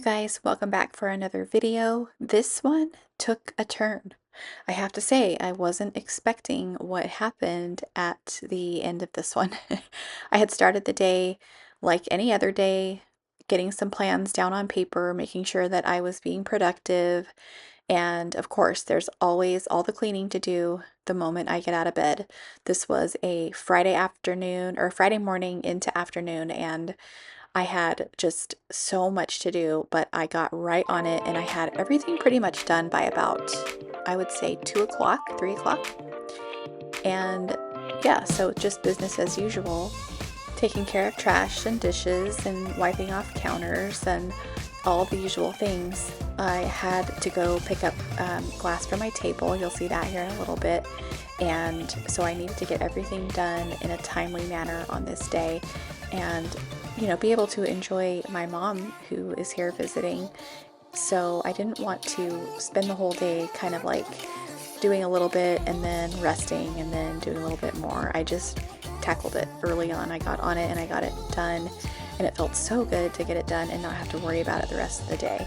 guys, welcome back for another video. This one took a turn. I have to say, I wasn't expecting what happened at the end of this one. I had started the day like any other day, getting some plans down on paper, making sure that I was being productive. And of course, there's always all the cleaning to do the moment I get out of bed. This was a Friday afternoon or Friday morning into afternoon, and I had just so much to do, but I got right on it and I had everything pretty much done by about, I would say, 2 o'clock, 3 o'clock. And yeah, so just business as usual, taking care of trash and dishes and wiping off counters and all the usual things. I had to go pick up glass for my table. You'll see that here in a little bit. And so I needed to get everything done in a timely manner on this day and, be able to enjoy my mom who is here visiting. So I didn't want to spend the whole day kind of like doing a little bit and then resting and then doing a little bit more. I just tackled it early on. I got on it and I got it done, and it felt so good to get it done and not have to worry about it the rest of the day.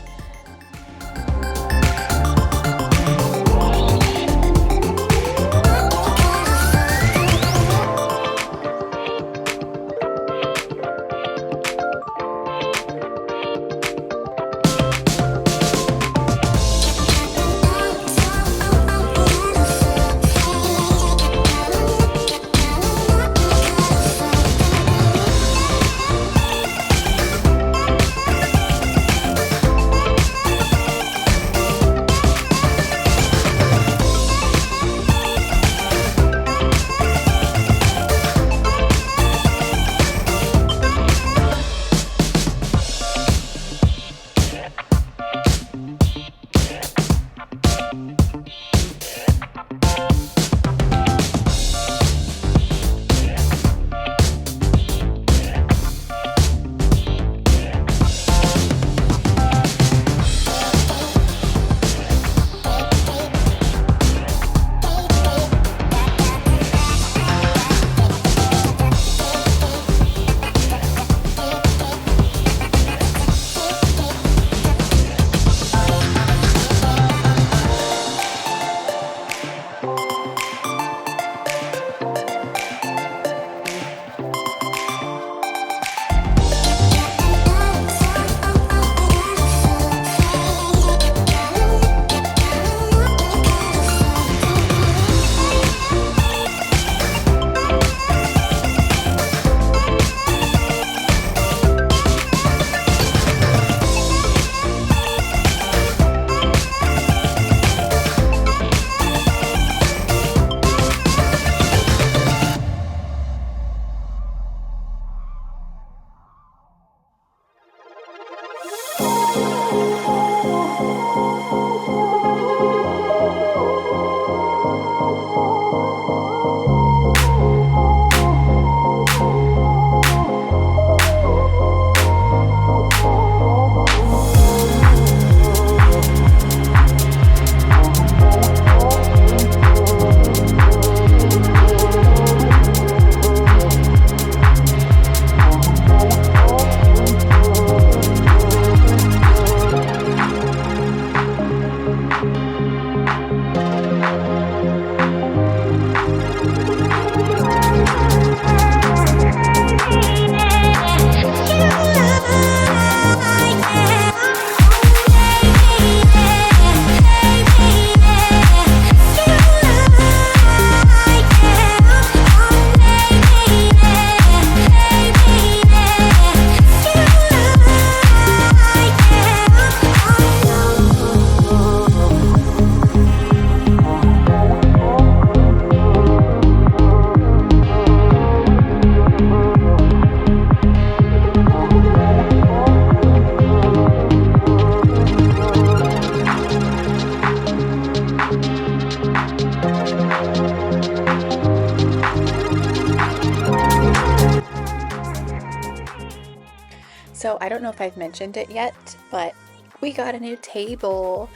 So I don't know if I've mentioned it yet, but we got a new table.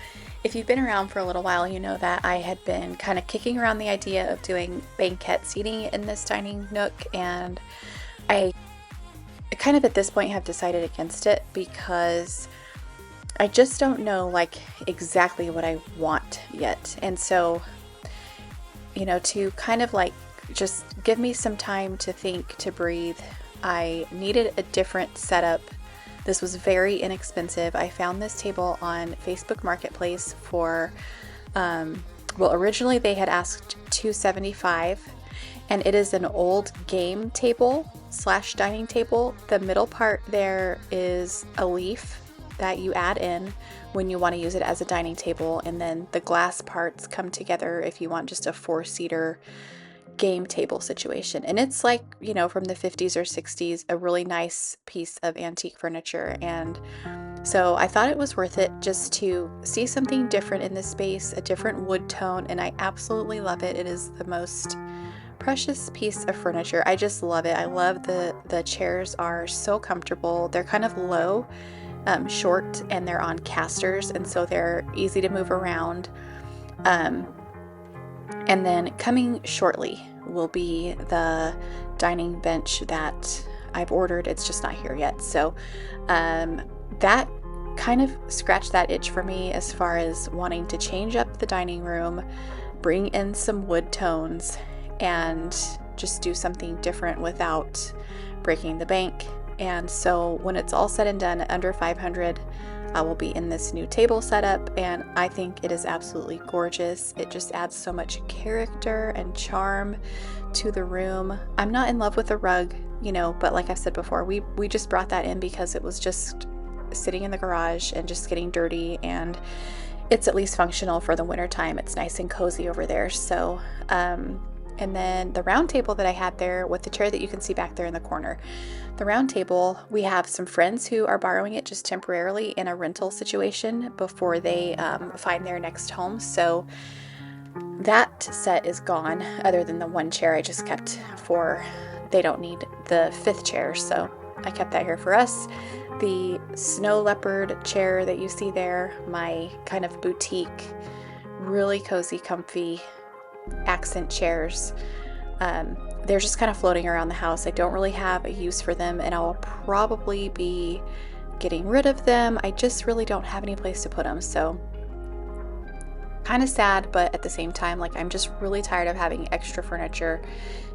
If you've been around for a little while, you know that I had been kind of kicking around the idea of doing banquette seating in this dining nook, and I kind of at this point have decided against it because I just don't know like exactly what I want yet. And so, to kind of like just give me some time to think, to breathe, I needed a different setup. This was very inexpensive. I found this table on Facebook Marketplace for, originally they had asked $275, and it is an old game table / dining table. The middle part there is a leaf that you add in when you want to use it as a dining table, and then the glass parts come together if you want just a 4-seater game table situation. And it's like, from the 50s or 60s, a really nice piece of antique furniture. And so I thought it was worth it just to see something different in this space, a different wood tone, and I absolutely love it. It is the most precious piece of furniture. I just love it. I love the chairs are so comfortable. They're kind of low, short, and they're on casters, and so they're easy to move around. And then coming shortly will be the dining bench that I've ordered. It's just not here yet. So that kind of scratched that itch for me as far as wanting to change up the dining room, bring in some wood tones, and just do something different without breaking the bank. And so when it's all said and done, under $500, I will be in this new table setup, and I think it is absolutely gorgeous. It just adds so much character and charm to the room. I'm not in love with the rug, but like I've said before, we just brought that in because it was just sitting in the garage and just getting dirty, and it's at least functional for the winter time. It's nice and cozy over there. So, and then the round table that I had there with the chair that you can see back there in the corner. The round table, we have some friends who are borrowing it just temporarily in a rental situation before they find their next home. So that set is gone, other than the one chair I just kept for, they don't need the 5th chair. So I kept that here for us. The snow leopard chair that you see there, my kind of boutique, really cozy, comfy accent chairs. They're just kind of floating around the house. I don't really have a use for them, and I will probably be getting rid of them. I just really don't have any place to put them. So kind of sad, but at the same time, like, I'm just really tired of having extra furniture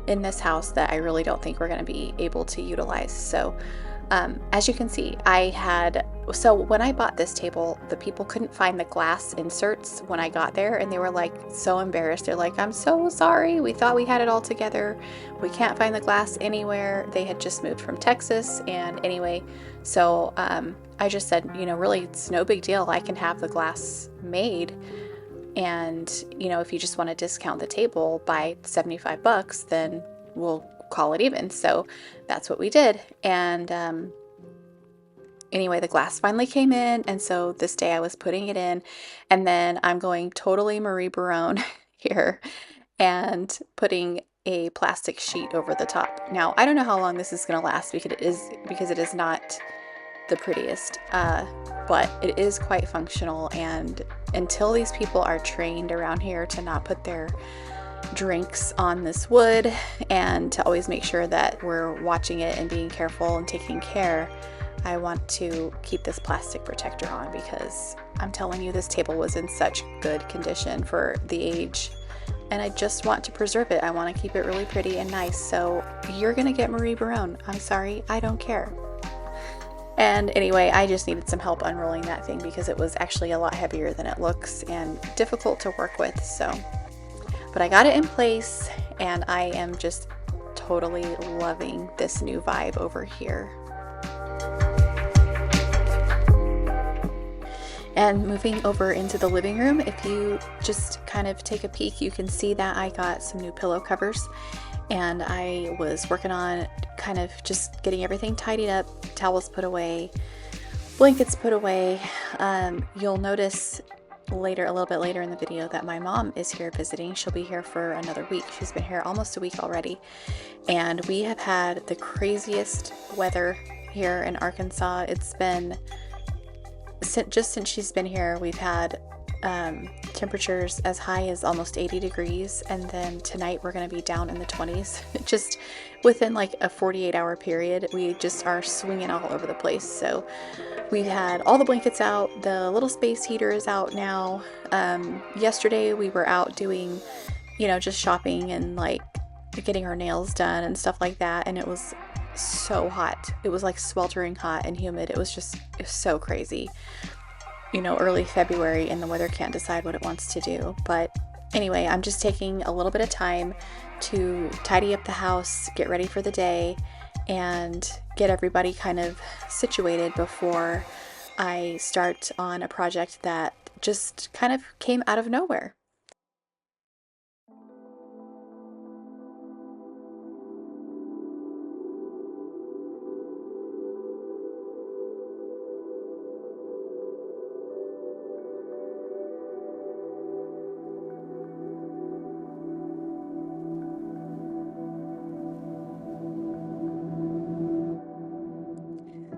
in this house that I really don't think we're going to be able to utilize. So as you can see, so when I bought this table, the people couldn't find the glass inserts when I got there, and they were like so embarrassed. They're like, "I'm so sorry. We thought we had it all together. We can't find the glass anywhere." They had just moved from Texas, and anyway, so I just said, really, it's no big deal. I can have the glass made, and if you just want to discount the table by $75, then we'll call it even. So that's what we did. And anyway, the glass finally came in, and so this day I was putting it in, and then I'm going totally Marie Barone here and putting a plastic sheet over the top. Now, I don't know how long this is going to last because it is not the prettiest, but it is quite functional, and until these people are trained around here to not put their drinks on this wood, and to always make sure that we're watching it and being careful and taking care, I want to keep this plastic protector on, because I'm telling you, this table was in such good condition for the age, and I just want to preserve it. I want to keep it really pretty and nice. So you're gonna get Marie Barone. I'm sorry, I don't care. And anyway, I just needed some help unrolling that thing because it was actually a lot heavier than it looks and difficult to work with. So, but I got it in place, and I am just totally loving this new vibe over here. And moving over into the living room, if you just kind of take a peek, you can see that I got some new pillow covers, and I was working on kind of just getting everything tidied up, towels put away, blankets put away. You'll notice a little bit later in the video, that my mom is here visiting. She'll be here for another week. She's been here almost a week already, and we have had the craziest weather here in Arkansas. It's been, just since she's been here, we've had temperatures as high as almost 80 degrees, and then tonight we're going to be down in the 20s. Just within like a 48-hour period, we just are swinging all over the place. So we had all the blankets out, the little space heater is out now. Yesterday we were out doing, just shopping and like getting our nails done and stuff like that, and it was so hot. It was like sweltering hot and humid. It was so crazy. Early February, and the weather can't decide what it wants to do. But anyway, I'm just taking a little bit of time to tidy up the house, get ready for the day, and get everybody kind of situated before I start on a project that just kind of came out of nowhere.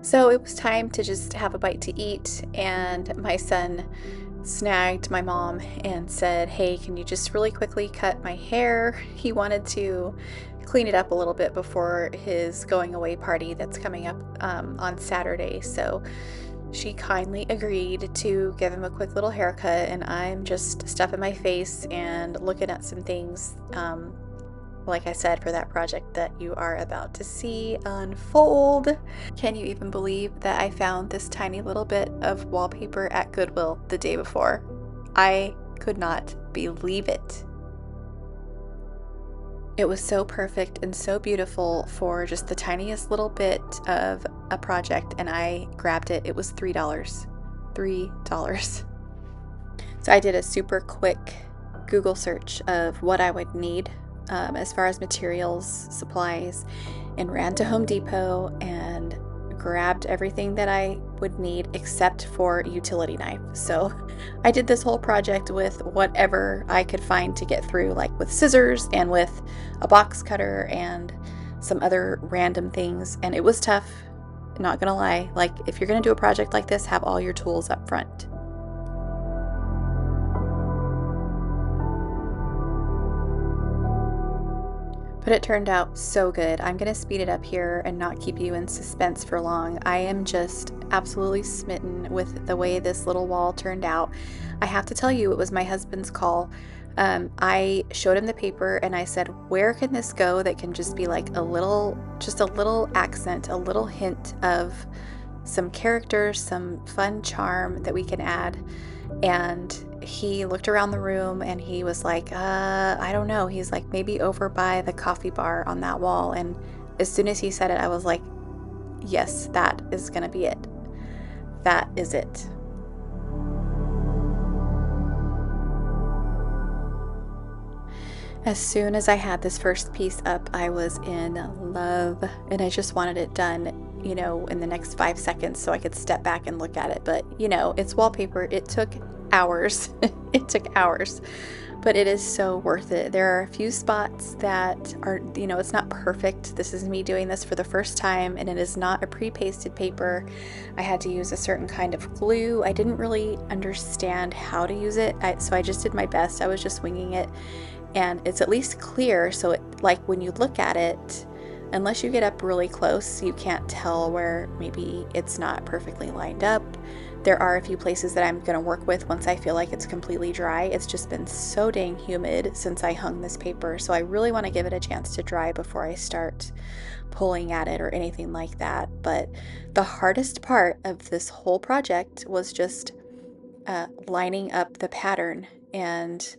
So it was time to just have a bite to eat, and my son snagged my mom and said, "Hey, can you just really quickly cut my hair?" He wanted to clean it up a little bit before his going away party that's coming up on Saturday. So she kindly agreed to give him a quick little haircut, and I'm just stuffing my face and looking at some things. Like I said, for that project that you are about to see unfold. Can you even believe that I found this tiny little bit of wallpaper at Goodwill the day before? I could not believe it. It was so perfect and so beautiful for just the tiniest little bit of a project, and I grabbed it. It was $3. $3. So I did a super quick Google search of what I would need as far as materials, supplies, and ran to Home Depot and grabbed everything that I would need except for utility knife. So I did this whole project with whatever I could find to get through, like with scissors and with a box cutter and some other random things. And it was tough, not gonna lie. Like, if you're gonna do a project like this, have all your tools up front. But it turned out so good. I'm going to speed it up here and not keep you in suspense for long. I am just absolutely smitten with the way this little wall turned out. I have to tell you, it was my husband's call. I showed him the paper and I said, where can this go that can just be like just a little accent, a little hint of some character, some fun charm that we can add. And he looked around the room and he was like, I don't know. He's like, maybe over by the coffee bar on that wall. And as soon as he said it, I was like, yes, that is going to be it. That is it. As soon as I had this first piece up, I was in love, and I just wanted it done, in the next 5 seconds so I could step back and look at it. But, it's wallpaper. It took hours. It took hours, but it is so worth it. There are a few spots that are, it's not perfect. This is me doing this for the first time, and it is not a pre-pasted paper. I had to use a certain kind of glue. I didn't really understand how to use it, so I just did my best. I was just winging it. And it's at least clear, so like when you look at it, unless you get up really close, you can't tell where maybe it's not perfectly lined up. There are a few places that I'm going to work with once I feel like it's completely dry. It's just been so dang humid since I hung this paper, so I really want to give it a chance to dry before I start pulling at it or anything like that. But the hardest part of this whole project was just lining up the pattern, and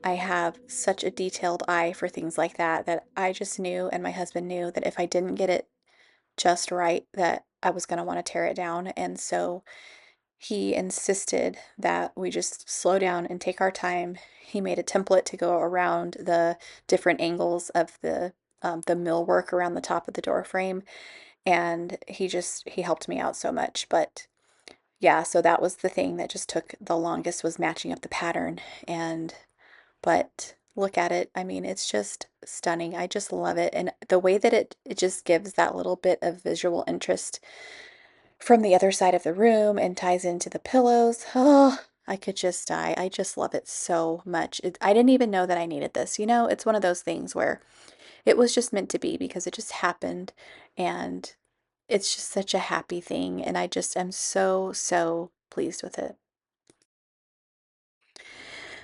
I have such a detailed eye for things like that I just knew, and my husband knew, that if I didn't get it just right, that I was going to want to tear it down. And so he insisted that we just slow down and take our time. He made a template to go around the different angles of the millwork around the top of the door frame, and he helped me out so much. But yeah, so that was the thing that just took the longest, was matching up the pattern. But look at it. I mean, it's just stunning. I just love it. And the way that it just gives that little bit of visual interest from the other side of the room and ties into the pillows. Oh, I could just die. I just love it so much. I didn't even know that I needed this. You know, it's one of those things where it was just meant to be because it just happened, and it's just such a happy thing, and I just am so, so pleased with it.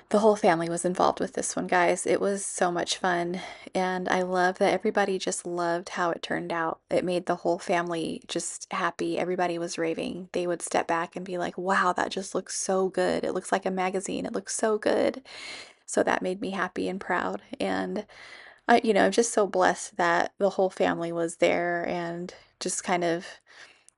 The whole family was involved with this one, guys. It was so much fun, and I love that everybody just loved how it turned out. It made the whole family just happy. Everybody was raving. They would step back and be like, "Wow, that just looks so good. It looks like a magazine. It looks so good." So that made me happy and proud. And I'm just so blessed that the whole family was there and just kind of,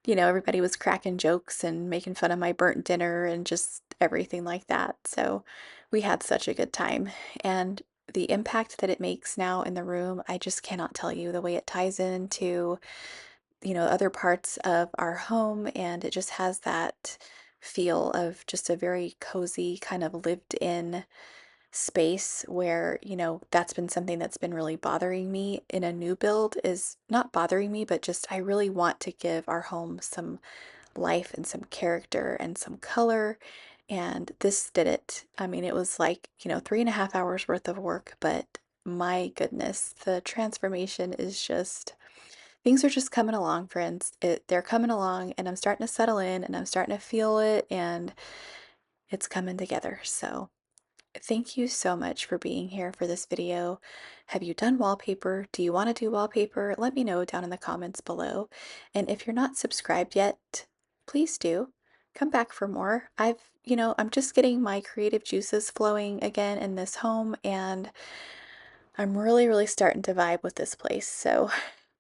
everybody was cracking jokes and making fun of my burnt dinner and just everything like that. So we had such a good time. And the impact that it makes now in the room, I just cannot tell you the way it ties into, other parts of our home. And it just has that feel of just a very cozy, kind of lived in space where, that's been something that's been really bothering me in a new build, is not bothering me, but just I really want to give our home some life and some character and some color. And this did it. I mean, it was like, 3.5 hours worth of work, but my goodness, the transformation is just, things are just coming along, friends. They're coming along, and I'm starting to settle in, and I'm starting to feel it, and it's coming together. So thank you so much for being here for this video. Have you done wallpaper? Do you want to do wallpaper? Let me know down in the comments below. And if you're not subscribed yet, please do. Come back for more. I'm just getting my creative juices flowing again in this home, and I'm really, really starting to vibe with this place. So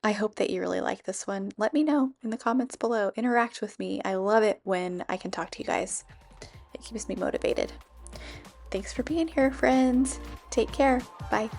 I hope that you really like this one. Let me know in the comments below. Interact with me. I love it when I can talk to you guys. It keeps me motivated. Thanks for being here, friends. Take care. Bye.